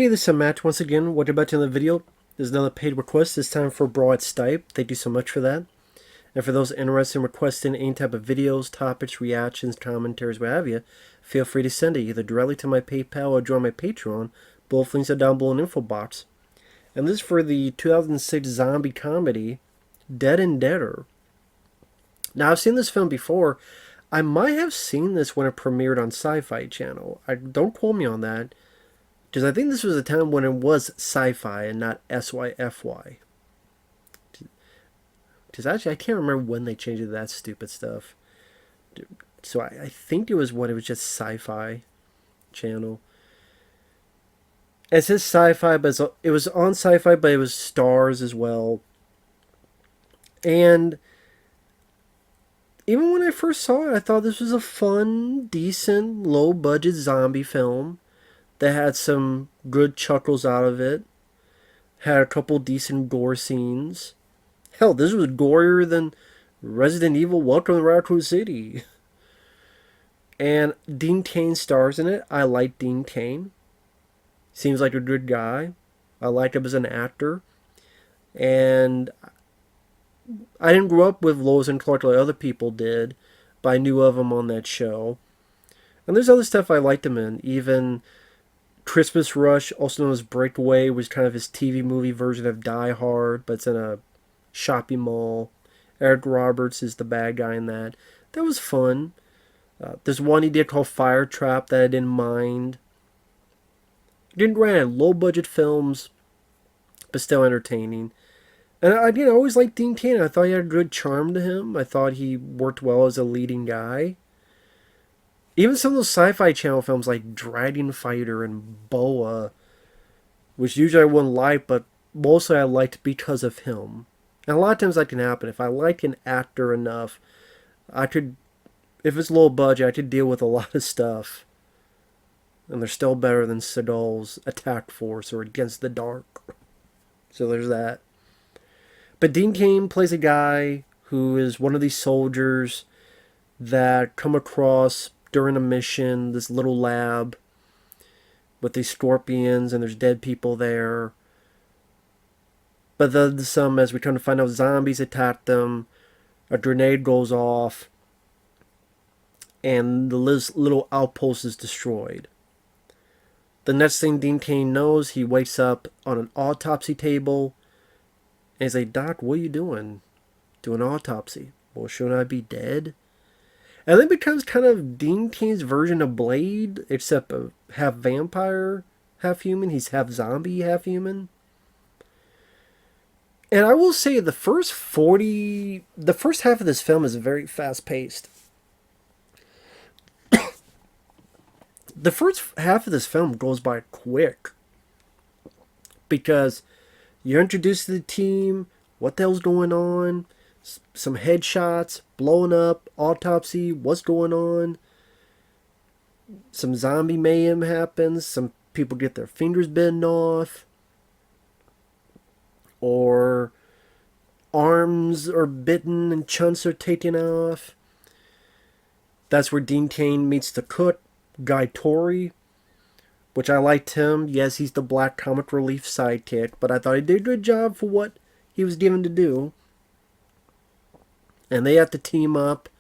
Hey, this is Matt once again. Welcome back to another video. There's another paid request, this time for Brawl at Stipe. Thank you so much for that. And for those interested in requesting any type of videos, topics, reactions, commentaries, what have you, feel free to send it either directly to my PayPal or join my Patreon. Both links are down below in the info box. And this is for the 2006 zombie comedy, Dead and Deader. Now, I've seen this film before. I might have seen this when it premiered on Sci-Fi Channel. Don't quote me on that. Because I think this was a time when it was sci-fi and not SYFY. Because actually, I can't remember when they changed it to that stupid stuff. So I think it was when it was just Sci-Fi Channel. It says sci-fi, but it was on sci-fi, but it was stars as well. And even when I first saw it, I thought this was a fun, decent, low-budget zombie film. They had some good chuckles out of it. Had a couple decent gore scenes. Hell, this was gorier than Resident Evil Welcome to Raccoon City. And Dean Cain stars in it. I like Dean Cain. Seems like a good guy. I like him as an actor. And I didn't grow up with Lois and Clark like other people did, but I knew of him on that show. And there's other stuff I liked him in. Even Christmas Rush, also known as Breakaway, was kind of his TV movie version of Die Hard, but it's in a shopping mall. Eric Roberts is the bad guy in that. That was fun. There's one he did called Fire Trap that I didn't mind. Again, granted, low-budget films, but still entertaining. And I always liked Dean Cain. I thought he had a good charm to him. I thought he worked well as a leading guy. Even some of those Sci-Fi Channel films like Dragon Fighter and Boa, which usually I wouldn't like, but mostly I liked because of him. And a lot of times that can happen. If I like an actor enough, I could, if it's low budget, I could deal with a lot of stuff. And they're still better than Seagal's Attack Force or Against the Dark. So there's that. But Dean Cain plays a guy who is one of these soldiers that come across during a mission, this little lab with these scorpions, and there's dead people there. But then some, as we come to find out, zombies attack them. A grenade goes off, and the little outpost is destroyed. The next thing Dean Cain knows, he wakes up on an autopsy table, and he's like, "Doc, what are you doing? Doing an autopsy? Well, shouldn't I be dead?" And then it becomes kind of Dean Cain's version of Blade, except half vampire, half human. He's half zombie, half human. And I will say the first half of this film is very fast-paced. The first half of this film goes by quick. Because you're introduced to the team, what the hell's going on, some headshots, blowing up, autopsy, what's going on. Some zombie mayhem happens, some people get their fingers bitten off. Or arms are bitten and chunks are taken off. That's where Dean Cain meets the cook, guy Torry, which I liked him. Yes, he's the black comic relief sidekick, but I thought he did a good job for what he was given to do. And they have to team up.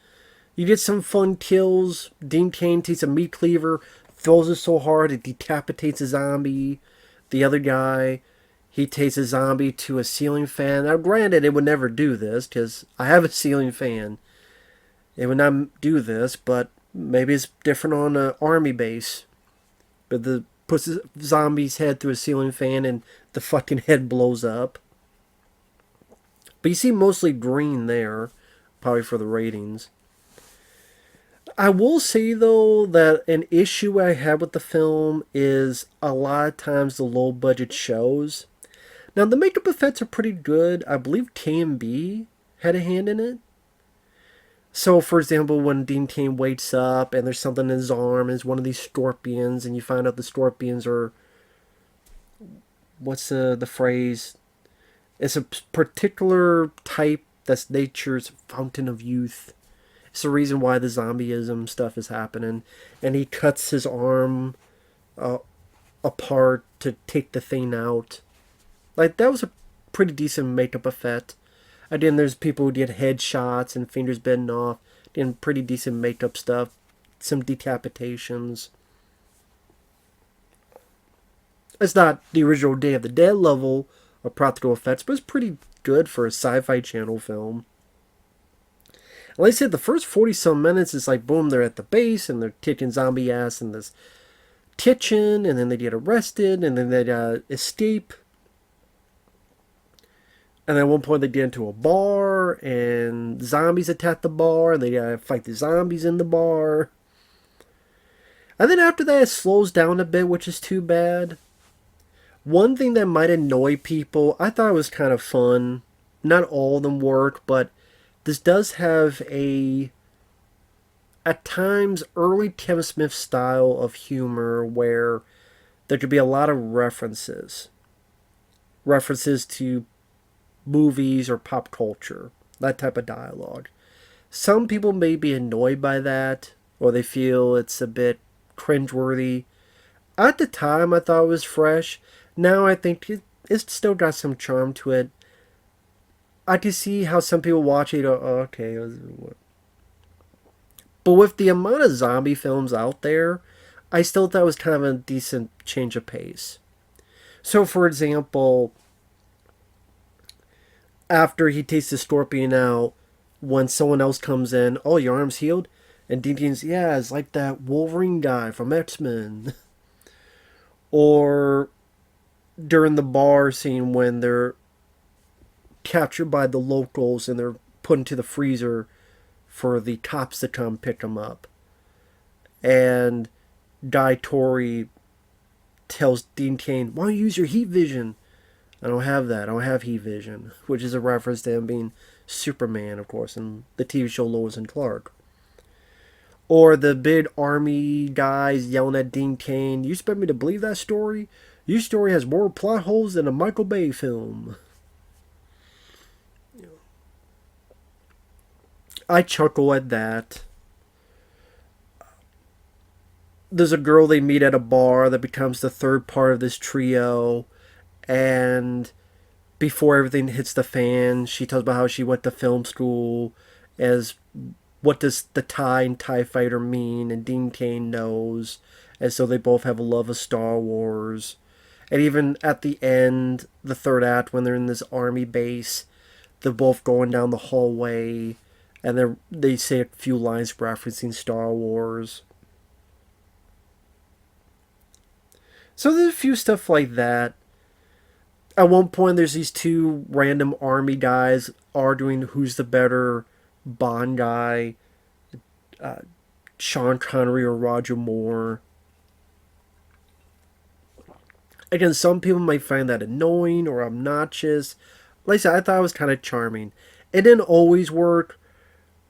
You get some fun kills. Dean Cain takes a meat cleaver, throws it so hard it decapitates a zombie. The other guy, he takes a zombie to a ceiling fan. Now, granted, it would never do this, because I have a ceiling fan. It would not do this, but maybe it's different on an army base. But puts the zombie's head through a ceiling fan and the fucking head blows up. But you see mostly green there, probably for the ratings. I will say, though, that an issue I have with the film is a lot of times the low-budget shows. Now, the makeup effects are pretty good. I believe KMB had a hand in it. So, for example, when Dean Cain wakes up and there's something in his arm, and it's one of these scorpions, and you find out the scorpions are... What's the phrase? It's a particular type that's nature's fountain of youth. It's the reason why the zombieism stuff is happening. And he cuts his arm apart to take the thing out. Like, that was a pretty decent makeup effect. Again, there's people who did headshots and fingers bending off, did pretty decent makeup stuff, some decapitations. It's not the original Day of the Dead level of practical effects, but it's pretty good for a Sci-Fi Channel film. And like I said, the first 40-some minutes is like, boom, they're at the base, and they're kicking zombie ass in this kitchen, and then they get arrested, and then they escape. And then at one point they get into a bar, and zombies attack the bar, and they gotta fight the zombies in the bar. And then after that, it slows down a bit, which is too bad. One thing that might annoy people, I thought it was kind of fun. Not all of them work, but this does have at times, early Kevin Smith style of humor where there could be a lot of references. References to movies or pop culture. That type of dialogue. Some people may be annoyed by that, or they feel it's a bit cringeworthy. At the time, I thought it was fresh. Now I think it's still got some charm to it. I can see how some people watch it, oh, okay. But with the amount of zombie films out there, I still thought it was kind of a decent change of pace. So, for example, after he takes the scorpion out, when someone else comes in, oh, your arm's healed? And Dean Cain's, yeah, it's like that Wolverine guy from X-Men. Or during the bar scene when they're captured by the locals and they're put into the freezer for the cops to come pick them up. And Torry tells Dean Cain, why don't you use your heat vision? I don't have that. I don't have heat vision. Which is a reference to him being Superman, of course, in the TV show Lois and Clark. Or the big army guys yelling at Dean Cain, you expect me to believe that story? Your story has more plot holes than a Michael Bay film. I chuckle at that. There's a girl they meet at a bar that becomes the third part of this trio. And before everything hits the fan, she tells about how she went to film school, as what does the TIE and TIE Fighter mean, and Dean Cain knows. And so they both have a love of Star Wars. And even at the end, the third act, when they're in this army base, they're both going down the hallway, and they say a few lines referencing Star Wars. So there's a few stuff like that. At one point, there's these two random army guys arguing who's the better Bond guy, Sean Connery or Roger Moore. Again, some people might find that annoying or obnoxious. Like I said, I thought it was kind of charming. It didn't always work.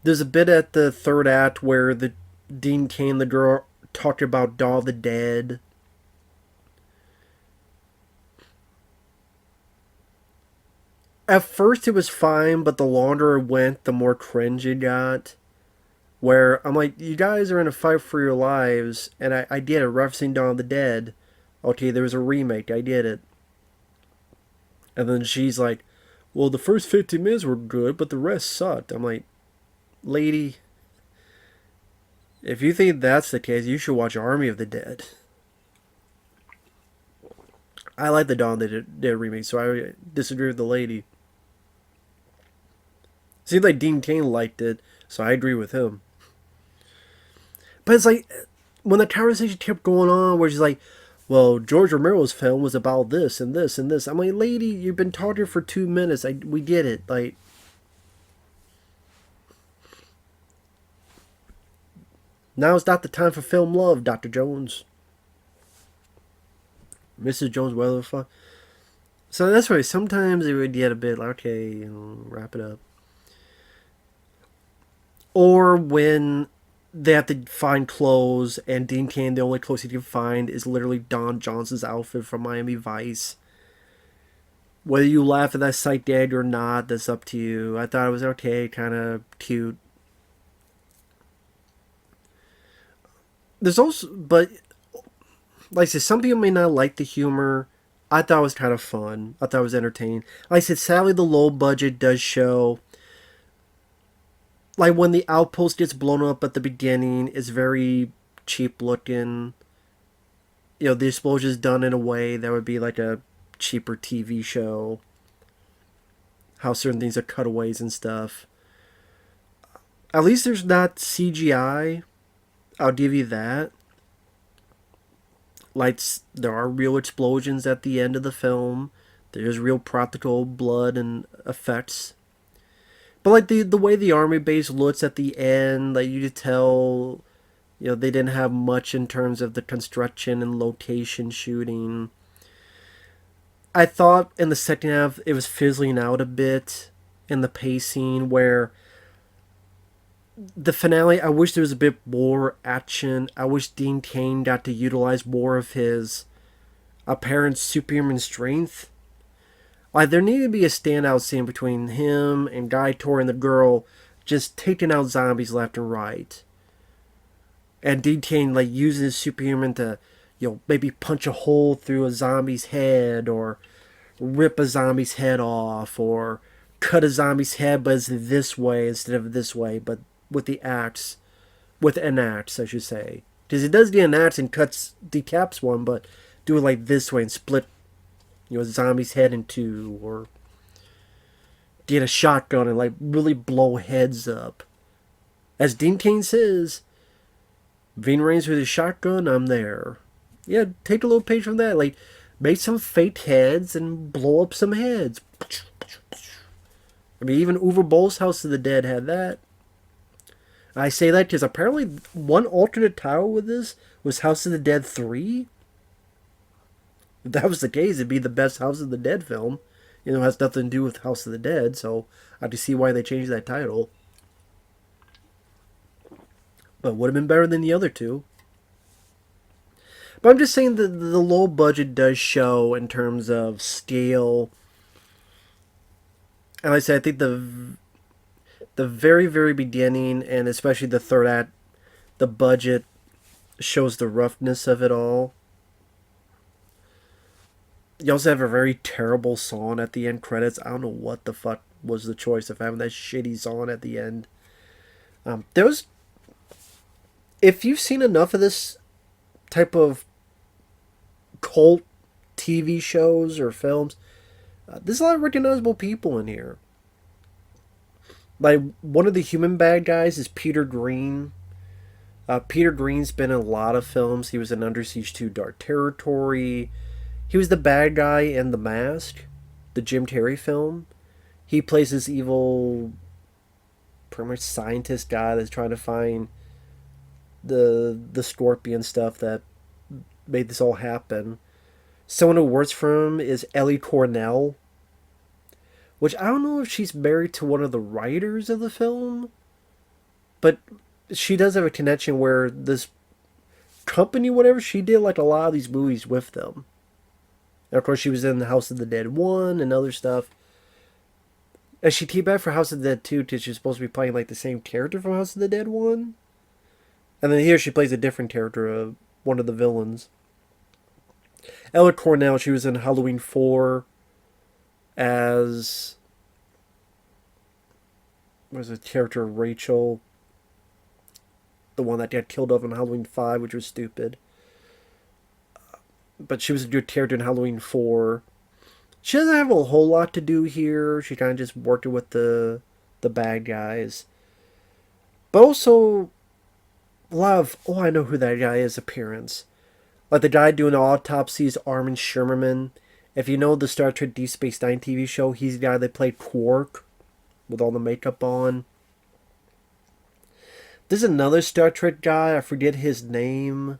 There's a bit at the third act where the Dean Cain, the girl, talked about Dawn of the Dead. At first it was fine, but the longer it went, the more cringe it got. Where I'm like, you guys are in a fight for your lives, and I did it, referencing Dawn of the Dead. Okay, there was a remake, I did it. And then she's like, well, the first 50 minutes were good, but the rest sucked. I'm like, lady, if you think that's the case, you should watch Army of the Dead. I like the Dawn of the Dead remake, so I disagree with the lady. Seems like Dean Cain liked it, so I agree with him. But it's like, when the conversation kept going on, where she's like, well, George Romero's film was about this and this and this. I'm like, lady, you've been talking for 2 minutes. We get it. Like, now it's not the time for film love, Dr. Jones. Mrs. Jones, whatever the fuck. So that's why sometimes it would get a bit like, okay, wrap it up. Or when they have to find clothes, and Dean Cain, the only clothes he can find is literally Don Johnson's outfit from Miami Vice. Whether you laugh at that sight gag or not, that's up to you. I thought it was okay, kind of cute. There's also, but like I said, some people may not like the humor. I thought it was kind of fun. I thought it was entertaining. Like I said, sadly, the low budget does show. Like when the outpost gets blown up at the beginning, it's very cheap looking. You know, the explosion is done in a way that would be like a cheaper TV show. How certain things are cutaways and stuff. At least there's not CGI. I'll give you that. Like, there are real explosions at the end of the film. There's real practical blood and effects. But like the way the army base looks at the end, like you could tell, you know, they didn't have much in terms of the construction and location shooting. I thought in the second half it was fizzling out a bit in the pacing, where the finale, I wish there was a bit more action. I wish Dean Cain got to utilize more of his apparent superhuman strength. Like, there needed to be a standout scene between him and Guy Torry and the girl just taking out zombies left and right. And Dean Cain, like, using his superhuman to, you know, maybe punch a hole through a zombie's head, or rip a zombie's head off, or cut a zombie's head, but it's this way instead of this way, but with the axe. With an axe, I should say. Because he does get an axe and decaps one, but do it like this way and split, you know, a zombie's head in two, or get a shotgun and like really blow heads up. As Dean Cain says, Ving Rhames with his shotgun, I'm there. Yeah, take a little page from that. Like, make some fake heads and blow up some heads. I mean, even Uwe Boll's House of the Dead had that. I say that because apparently one alternate title with this was House of the Dead 3. If that was the case, it'd be the best House of the Dead film. You know, it has nothing to do with House of the Dead, so I can see why they changed that title. But would have been better than the other two. But I'm just saying that the low budget does show in terms of scale. And like I said, I think the very, very beginning, and especially the third act, the budget shows the roughness of it all. You also have a very terrible song at the end credits. I don't know what the fuck was the choice of having that shitty song at the end. If you've seen enough of this type of cult TV shows or films, there's a lot of recognizable people in here. Like, one of the human bad guys is Peter Greene. Peter Greene's been in a lot of films. He was in Under Siege 2 Dark Territory. He was the bad guy in The Mask, the Jim Carrey film. He plays this evil, pretty much scientist guy that's trying to find the scorpion stuff that made this all happen. Someone who works for him is Ellie Cornell, which I don't know if she's married to one of the writers of the film, but she does have a connection where this company, whatever, she did like a lot of these movies with them. And of course, she was in the House of the Dead 1 and other stuff. And she came back for House of the Dead 2 because she's supposed to be playing like the same character from House of the Dead 1. And then here she plays a different character, one of the villains. Ella Cornell, she was in Halloween 4 as... what was the character? Rachel. The one that got killed off in Halloween 5, which was stupid. But she was a good character in Halloween 4. She doesn't have a whole lot to do here. She kind of just worked with the bad guys. But also, a lot of, oh, I know who that guy is appearance. Like the guy doing the autopsies, Armin Shimerman. If you know the Star Trek Deep Space Nine TV show, he's the guy that played Quark with all the makeup on. There's another Star Trek guy, I forget his name,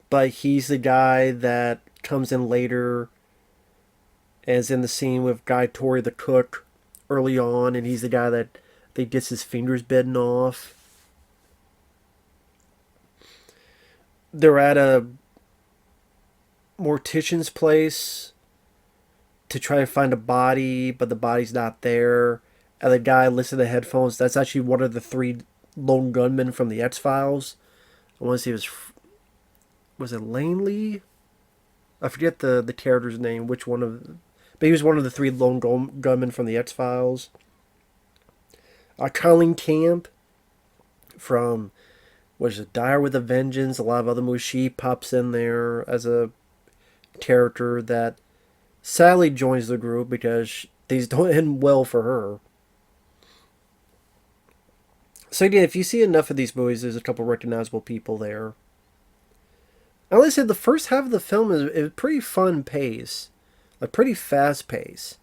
but he's the guy that comes in later and is in the scene with Guy Torry the cook early on, and he's the guy that gets his fingers bitten off. They're at a mortician's place to try to find a body, but the body's not there. And the guy listens to the headphones. That's actually one of the 3 lone gunmen from the X-Files. I want to see if it's... was it Langley? I forget the character's name. Which one of? But he was one of the three lone gunmen from the X-Files. Colleen Camp from was it Dire with a Vengeance? A lot of other movies. She pops in there as a character that sadly joins the group because things don't end well for her. So again, if you see enough of these movies, there's a couple recognizable people there. I would say the first half of the film is pretty fun pace, like pretty fast pace,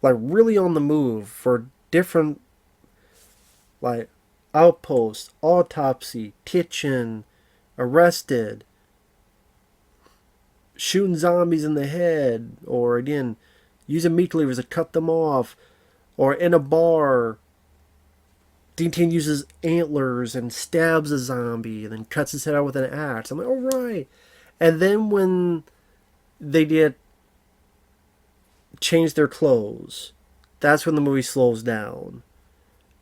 like really on the move for different like outpost, autopsy, kitchen, arrested, shooting zombies in the head, or again using meat cleavers to cut them off, or in a bar. Dean Cain uses antlers and stabs a zombie and then cuts his head out with an axe. I'm like, all right. And then when they get change their clothes, that's when the movie slows down.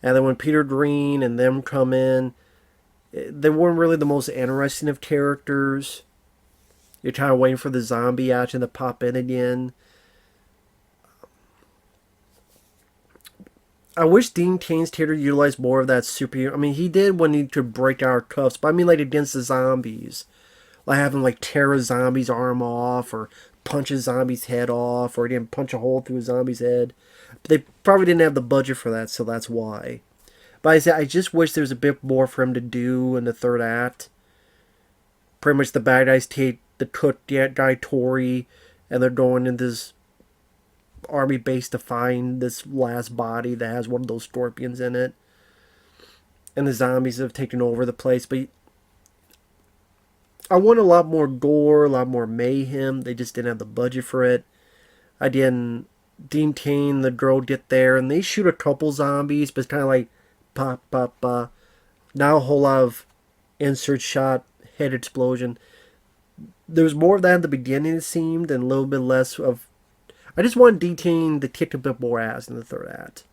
And then when Peter Greene and them come in, they weren't really the most interesting of characters. You're kind of waiting for the zombie action to pop in again. I wish Dean Cain's character utilized more of that superhero. I mean, he did when he could break our cuffs, but I mean, like against the zombies, like having like tear a zombie's arm off, or punch a zombie's head off, or he didn't punch a hole through a zombie's head. But they probably didn't have the budget for that, so that's why. But I just wish there was a bit more for him to do in the third act. Pretty much the bad guys take the cook guy Torry, and they're going into this army base to find this last body that has one of those scorpions in it. And the zombies have taken over the place. But I want a lot more gore, a lot more mayhem. They just didn't have the budget for it. Dean Cain, the girl get there, and they shoot a couple zombies, but it's kind of like pop, pop, pop. Now a whole lot of insert shot, head explosion. There was more of that in the beginning, it seemed, and a little bit less of... I just wanted Dean Cain to kick a bit more ass in the third act.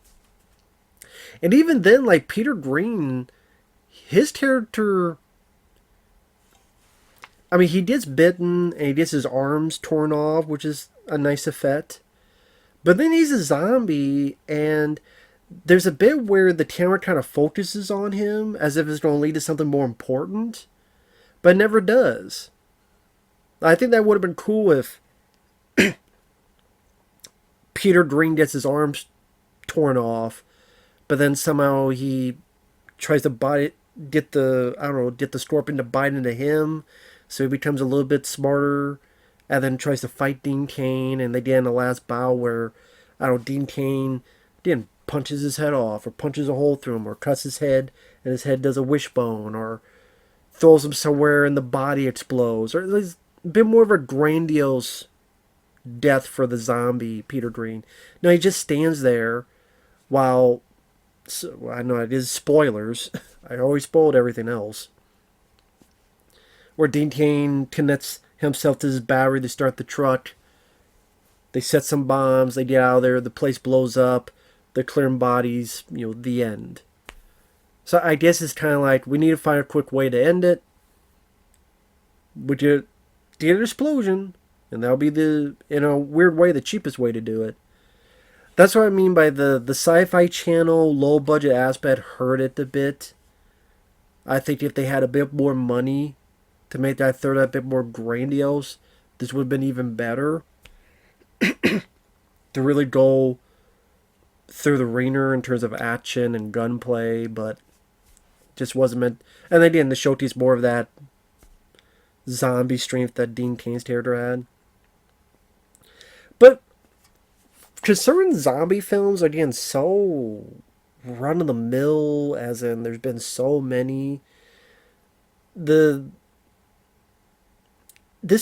And even then, like, Peter Greene, his character... I mean, he gets bitten, and he gets his arms torn off, which is a nice effect. But then he's a zombie, and there's a bit where the camera kind of focuses on him, as if it's going to lead to something more important, but it never does. I think that would have been cool if Peter Greene gets his arms torn off, but then somehow he tries to get the scorpion to bite into him, so he becomes a little bit smarter, and then tries to fight Dean Cain, and they get in the last bout where, Dean Cain punches his head off, or punches a hole through him, or cuts his head, and his head does a wishbone, or throws him somewhere and the body explodes, or there's a bit more of a grandiose death for the zombie Peter Greene. No, he just stands there while... So, I know it is spoilers. I always spoiled everything else. Where Dean Cain connects himself to his battery to start the truck. They set some bombs. They get out of there. The place blows up. They're clearing bodies. The end. So I guess it's kind of like, we need to find a quick way to end it. Would you get an explosion? And that'll be in a weird way, the cheapest way to do it. That's what I mean by the Sci-Fi Channel low-budget aspect hurt it a bit. I think if they had a bit more money to make that third a bit more grandiose, this would have been even better. To really go through the ringer in terms of action and gunplay, but just wasn't meant... And again, the showcase more of that zombie strength that Dean Cain's character had. But concerning zombie films, again, so run-of-the-mill, as in there's been so many. This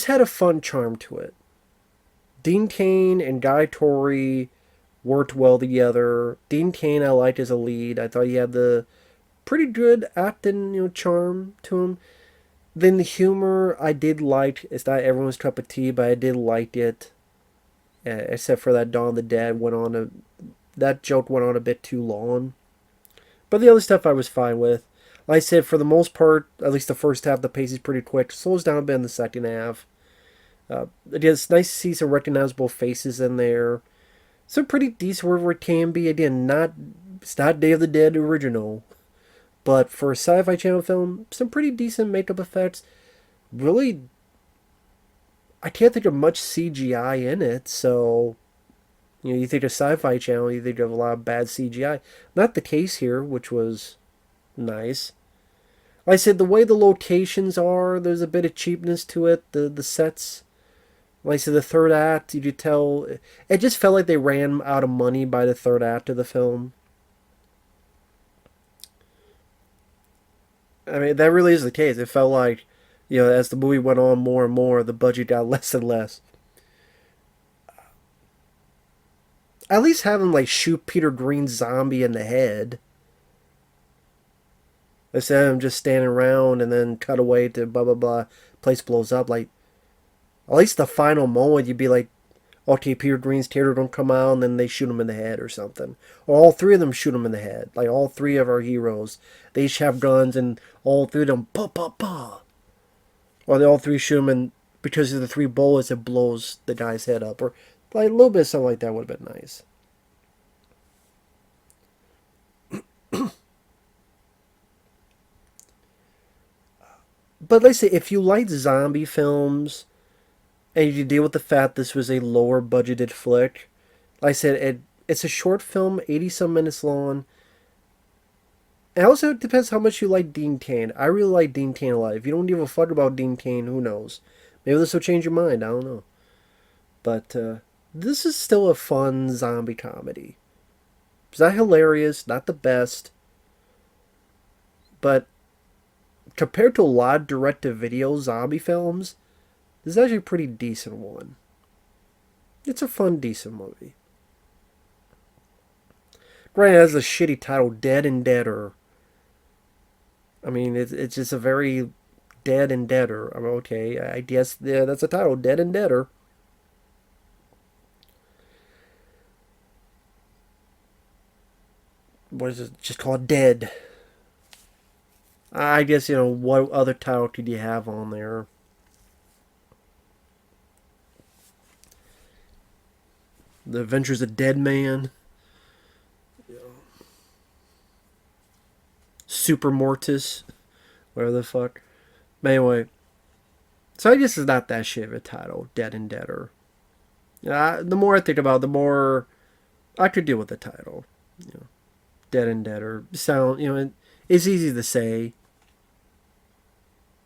had a fun charm to it. Dean Cain and Guy Torry worked well together. Dean Cain I liked as a lead. I thought he had the pretty good acting, charm to him. Then the humor I did like. It's not everyone's cup of tea, but I did like it. Except for that Dawn of the Dead that joke went on a bit too long. But the other stuff I was fine with. Like I said, for the most part, at least the first half, the pace is pretty quick. Slows down a bit in the second half. Again, it's nice to see some recognizable faces in there. Some pretty decent wherever it can be. Again, it's not Day of the Dead original, but for a Sci-Fi Channel film, some pretty decent makeup effects. Really, I can't think of much CGI in it, so you think of Sci-Fi Channel, you think of a lot of bad CGI. Not the case here, which was nice. Like I said, the way the locations are, there's a bit of cheapness to it. The sets, like I said, the third act, you could tell, it just felt like they ran out of money by the third act of the film. I mean, that really is the case. It felt like, as the movie went on more and more, the budget got less and less. At least have him like shoot Peter Green's zombie in the head. Instead of him just standing around and then cut away to blah blah blah, place blows up. Like at least the final moment, you'd be like, okay, Peter Green's tear don't come out, and then they shoot him in the head or something. Or all three of them shoot him in the head. Like all three of our heroes, they each have guns, and all three of them pa pa pa. Or they all three shoot him, and because of the three bullets, it blows the guy's head up. Or like a little bit of something like that would have been nice. But let's say if you like zombie films and you deal with the fact this was a lower budgeted flick, like I said, it's a short film, 80 some minutes long. And also it depends how much you like Dean Cain. I really like Dean Cain a lot. If you don't give a fuck about Dean Cain, who knows? Maybe this will change your mind. I don't know. But this is still a fun zombie comedy. It's not hilarious, not the best, but compared to a lot of direct-to-video zombie films, this is actually a pretty decent one. It's a fun, decent movie. Granted, it has a shitty title, Dead and Deader. I mean, it's just a very Dead and Deader. I'm okay, I guess, yeah, that's a title, Dead and Deader. What is it? Just called Dead. I guess, what other title could you have on there? The Adventures of Dead Man. Super Mortis. Whatever the fuck. But anyway. So I guess it's not that shit of a title. Dead and Deader. The more I think about it, the more I could deal with the title. Dead and Deader. Sound, it's easy to say.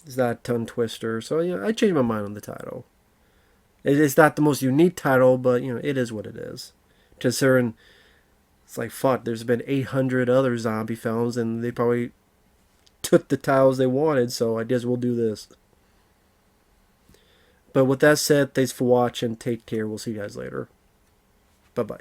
It's not a tongue twister. So, I changed my mind on the title. It's not the most unique title, but, it is what it is. Considering, it's like, fuck, there's been 800 other zombie films, and they probably took the titles they wanted, so I guess we'll do this. But with that said, thanks for watching. Take care. We'll see you guys later. Bye-bye.